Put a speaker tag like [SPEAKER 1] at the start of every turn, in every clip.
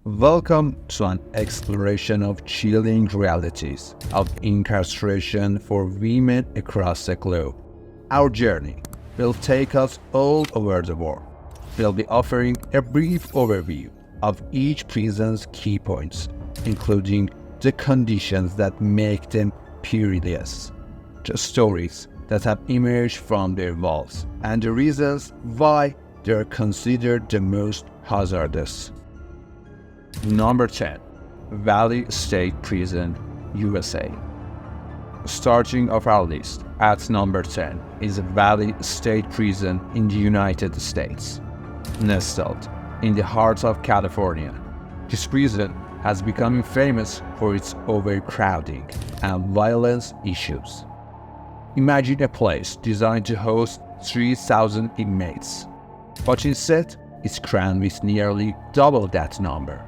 [SPEAKER 1] Welcome to an exploration of chilling realities of incarceration for women across the globe. Our journey will take us all over the world. We'll be offering a brief overview of each prison's key points, including the conditions that make them perilous, the stories that have emerged from their walls, and the reasons why they are considered the most hazardous. Number 10. Valley State Prison, USA. Starting off our list at number 10 is Valley State Prison in the United States. Nestled in the heart of California, this prison has become famous for its overcrowding and violence issues. Imagine a place designed to host 3,000 inmates, but instead it's crammed with nearly double that number.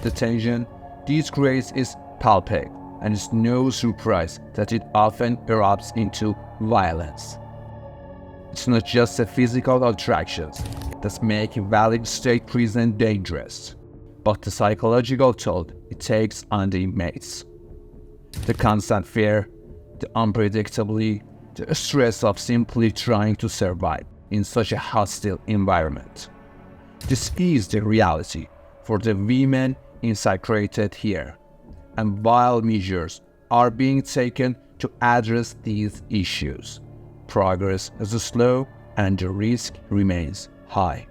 [SPEAKER 1] The tension this creates is palpable, and it's no surprise that it often erupts into violence. It's not just the physical attractions that make Valley State Prison dangerous, but the psychological toll it takes on the inmates. The constant fear, the unpredictability, the stress of simply trying to survive in such a hostile environment. This is the reality for the women incarcerated here, and while measures are being taken to address these issues, progress is slow and the risk remains high.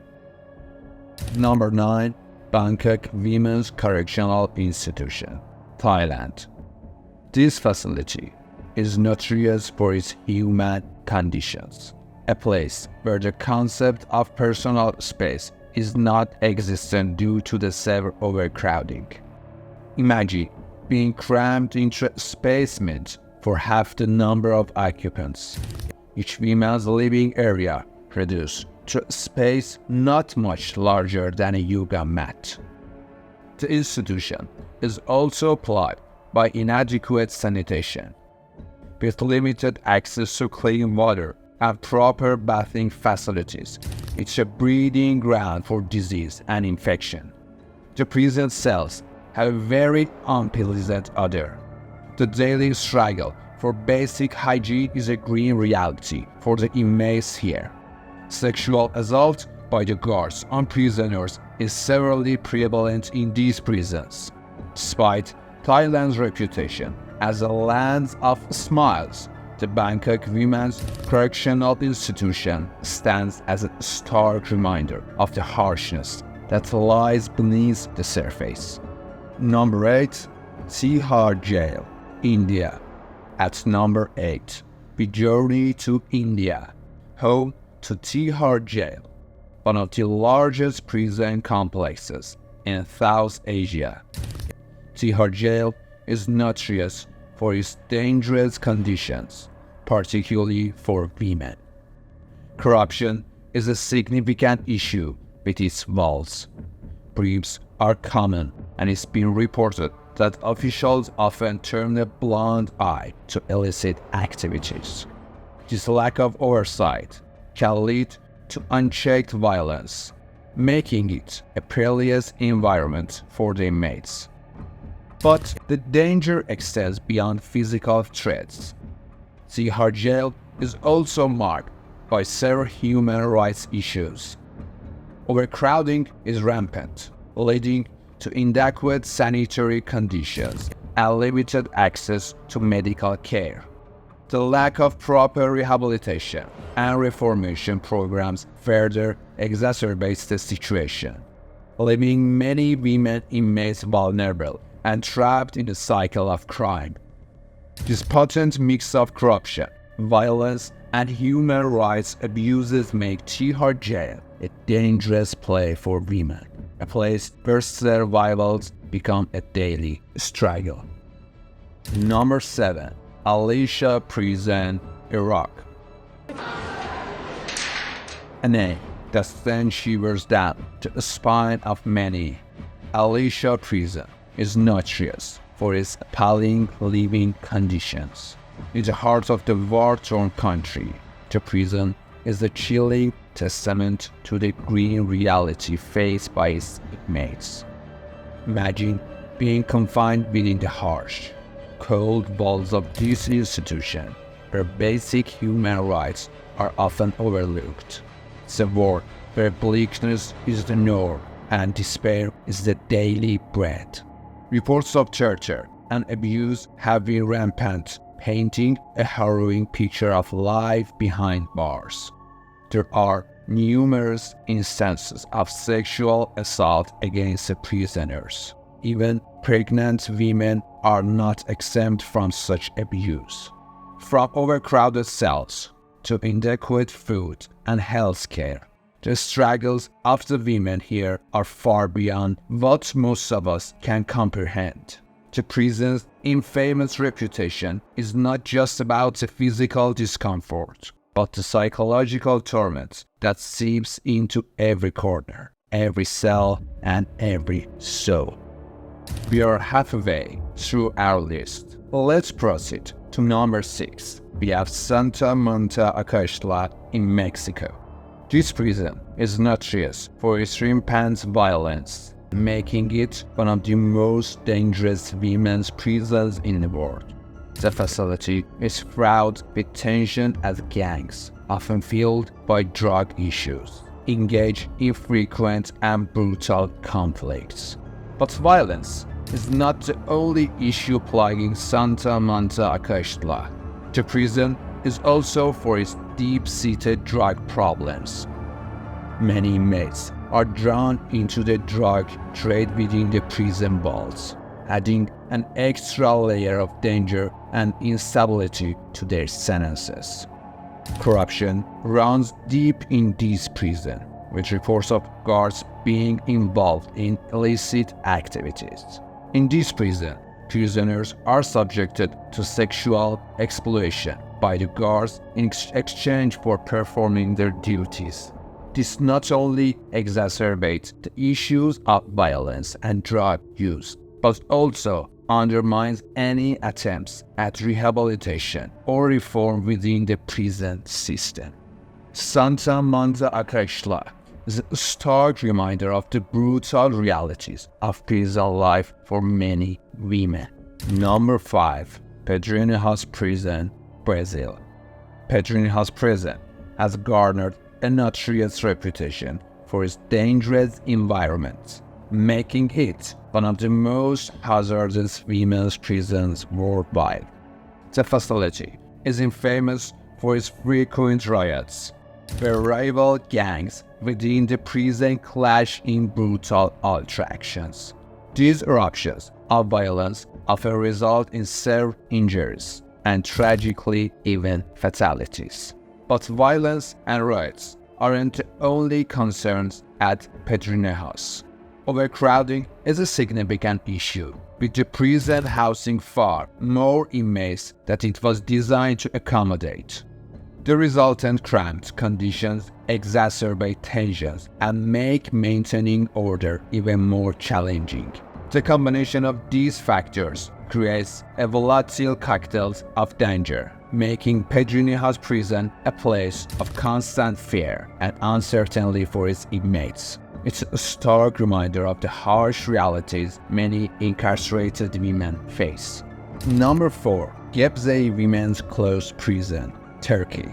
[SPEAKER 1] Number 9. Bangkok Women's Correctional Institution, Thailand. This facility is notorious for its human conditions, a place where the concept of personal space is not existent due to the severe overcrowding. Imagine being crammed into a space meant for half the number of occupants. Each women's living area reduced to a space not much larger than a yoga mat. The institution is also plagued by inadequate sanitation, with limited access to clean water and proper bathing facilities. It's a breeding ground for disease and infection. The prison cells have a very unpleasant odor. The daily struggle for basic hygiene is a grim reality for the inmates here. Sexual assault by the guards on prisoners is severely prevalent in these prisons. Despite Thailand's reputation as a land of smiles, the Bangkok Women's Correctional Institution stands as a stark reminder of the harshness that lies beneath the surface. Number 8. Tihar Jail, India. At number 8, we journey to India, home to Tihar Jail, one of the largest prison complexes in South Asia. Tihar Jail is notorious for its dangerous conditions, particularly for women. Corruption is a significant issue with its walls. Bribes are common, and it's been reported that officials often turn a blind eye to illicit activities. This lack of oversight can lead to unchecked violence, making it a perilous environment for the inmates. But the danger extends beyond physical threats. Tihar Jail is also marked by several human rights issues. Overcrowding is rampant, leading to inadequate sanitary conditions and limited access to medical care. The lack of proper rehabilitation and reformation programs further exacerbates the situation, leaving many women inmates vulnerable and trapped in a cycle of crime. This potent mix of corruption, violence, and human rights abuses make Tihar Jail a dangerous place for women, a place where survival becomes a daily struggle. Number 7. Al-Isha Prison, Iraq. A name that sends shivers down to the spine of many. Al-Isha Prison is notorious for its appalling living conditions. In the heart of the war-torn country, the prison is a chilling testament to the grim reality faced by its inmates. Imagine being confined within the harsh, cold walls of this institution, where basic human rights are often overlooked. It's a world where bleakness is the norm and despair is the daily bread. Reports of torture and abuse have been rampant, painting a harrowing picture of life behind bars. There are numerous instances of sexual assault against the prisoners. Even pregnant women are not exempt from such abuse. From overcrowded cells to inadequate food and health care, the struggles of the women here are far beyond what most of us can comprehend. The prison's infamous reputation is not just about the physical discomfort, but the psychological torment that seeps into every corner, every cell, and every soul. We are halfway through our list. Let's proceed to number 6. We have Santa Marta Acaytla in Mexico. This prison is notorious for its rampant violence, making it one of the most dangerous women's prisons in the world. The facility is fraught with tension as gangs, often fueled by drug issues, engage in frequent and brutal conflicts. But violence is not the only issue plaguing Santa Marta Acaytla. The prison is also for its deep-seated drug problems. Many inmates are drawn into the drug trade within the prison walls, adding an extra layer of danger and instability to their sentences. Corruption runs deep in this prison, with reports of guards being involved in illicit activities. In this prison, prisoners are subjected to sexual exploitation by the guards in exchange for performing their duties. This not only exacerbates the issues of violence and drug use, but also undermines any attempts at rehabilitation or reform within the prison system. Santa Marta Acaytla is a stark reminder of the brutal realities of prison life for many women. Number 5. Pedrin Prison, Brazil. Pedrin Prison has garnered a notorious reputation for its dangerous environment, making it one of the most hazardous women's prisons worldwide. The facility is infamous for its frequent riots, where rival gangs within the prison clash in brutal alterations. These eruptions of violence often result in severe injuries and tragically even fatalities. But violence and riots aren't the only concerns at Pedrin. Overcrowding is a significant issue, with the prison housing far more inmates than it was designed to accommodate. The resultant cramped conditions exacerbate tensions and make maintaining order even more challenging. The combination of these factors creates a volatile cocktail of danger, making Pedrin prison a place of constant fear and uncertainty for its inmates. It's a stark reminder of the harsh realities many incarcerated women face. Number 4. Gebze Women's Closed Prison, Turkey.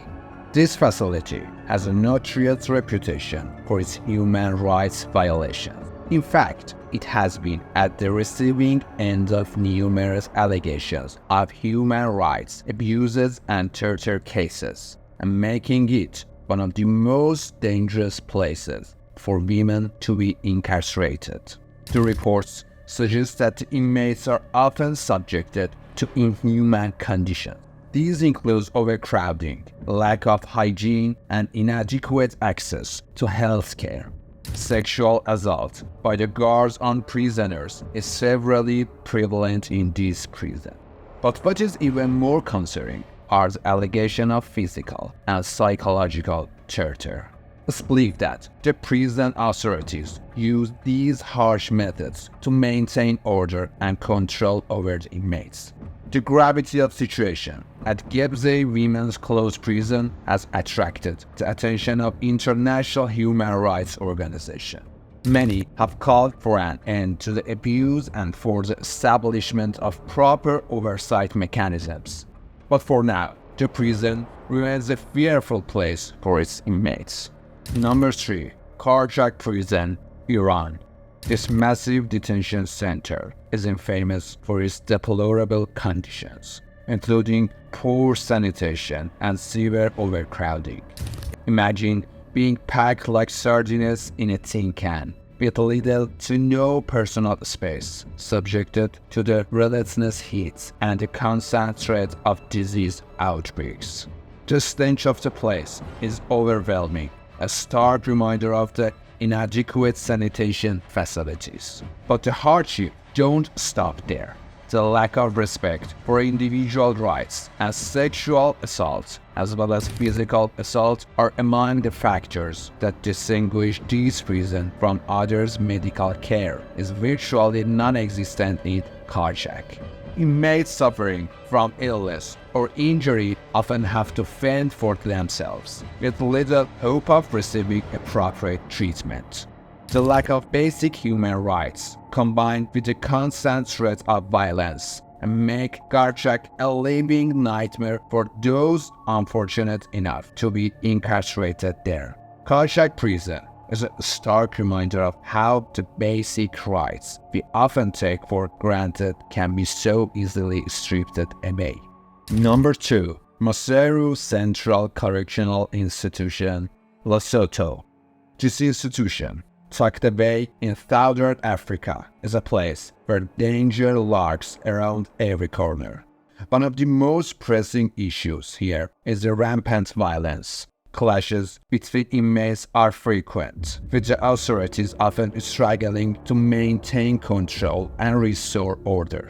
[SPEAKER 1] This facility has a notorious reputation for its human rights violations. In fact, it has been at the receiving end of numerous allegations of human rights abuses and torture cases, and making it one of the most dangerous places for women to be incarcerated. The reports suggest that the inmates are often subjected to inhuman conditions. These include overcrowding, lack of hygiene, and inadequate access to health care. Sexual assault by the guards on prisoners is severely prevalent in this prison. But what is even more concerning are the allegations of physical and psychological torture. It's believed that the prison authorities use these harsh methods to maintain order and control over the inmates. The gravity of the situation at Gebze Women's Closed Prison has attracted the attention of international human rights organizations. Many have called for an end to the abuse and for the establishment of proper oversight mechanisms. But for now, the prison remains a fearful place for its inmates. Number 3. Kark Prison, Iran. This massive detention center is infamous for its deplorable conditions, including poor sanitation and severe overcrowding. Imagine being packed like sardines in a tin can, with little to no personal space, subjected to the relentless heat and the constant threat of disease outbreaks. The stench of the place is overwhelming, a stark reminder of the inadequate sanitation facilities. But the hardship don't stop there. The lack of respect for individual rights and sexual assault, as well as physical assault, are among the factors that distinguish this prison from others. Medical care is virtually non-existent in Kark. Inmates suffering from illness or injury often have to fend for themselves, with little hope of receiving appropriate treatment. The lack of basic human rights, combined with the constant threat of violence, make Kark a living nightmare for those unfortunate enough to be incarcerated there. Kark prison is a stark reminder of how the basic rights we often take for granted can be so easily stripped away. Number 2. Maseru Central Correctional Institution, Lesotho. This institution, tucked away in Southern Africa, is a place where danger lurks around every corner. One of the most pressing issues here is the rampant violence. Clashes between inmates are frequent, with the authorities often struggling to maintain control and restore order.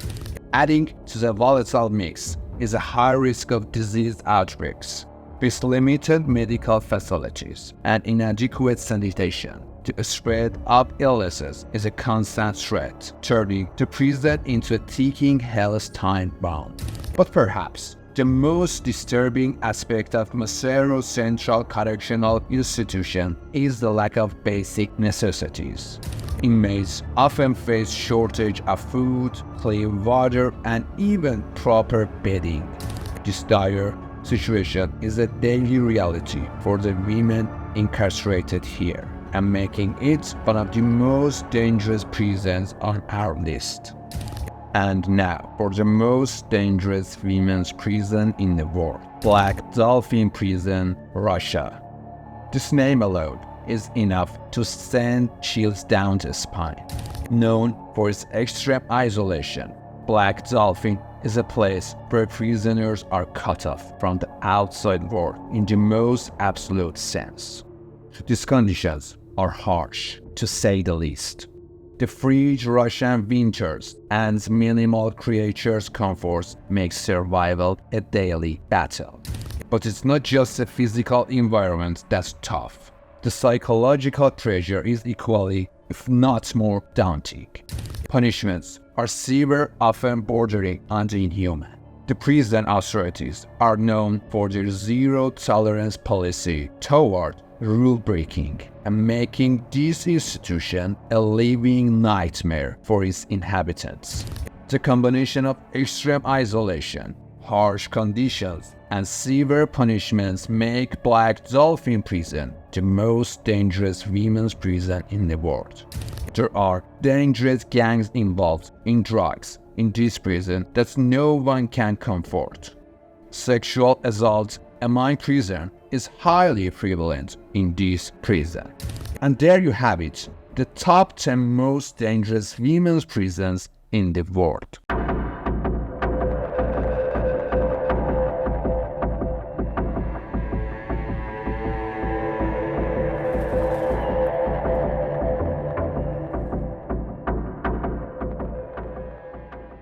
[SPEAKER 1] Adding to the volatile mix is a high risk of disease outbreaks. With limited medical facilities and inadequate sanitation, the spread of illnesses is a constant threat, turning the prison into a ticking time bomb. But perhaps the most disturbing aspect of Maseru Central Correctional Institution is the lack of basic necessities. Inmates often face shortage of food, clean water, and even proper bedding. This dire situation is a daily reality for the women incarcerated here, and making it one of the most dangerous prisons on our list. And now for the most dangerous women's prison in the world, Black Dolphin Prison, Russia. This name alone is enough to send chills down the spine. Known for its extreme isolation, Black Dolphin is a place where prisoners are cut off from the outside world in the most absolute sense. These conditions are harsh, to say the least. The frigid Russian winters and minimal creatures' comforts make survival a daily battle. But it's not just the physical environment that's tough. The psychological pressure is equally, if not more, daunting. Punishments are severe, often bordering on the inhuman. The prison authorities are known for their zero-tolerance policy toward rule-breaking and making this institution a living nightmare for its inhabitants. The combination of extreme isolation, harsh conditions, and severe punishments make Black Dolphin Prison the most dangerous women's prison in the world. There are dangerous gangs involved in drugs in this prison that no one can comfort. Sexual assault among prisoners is highly prevalent in this prison. And there you have it, the top 10 most dangerous women's prisons in the world.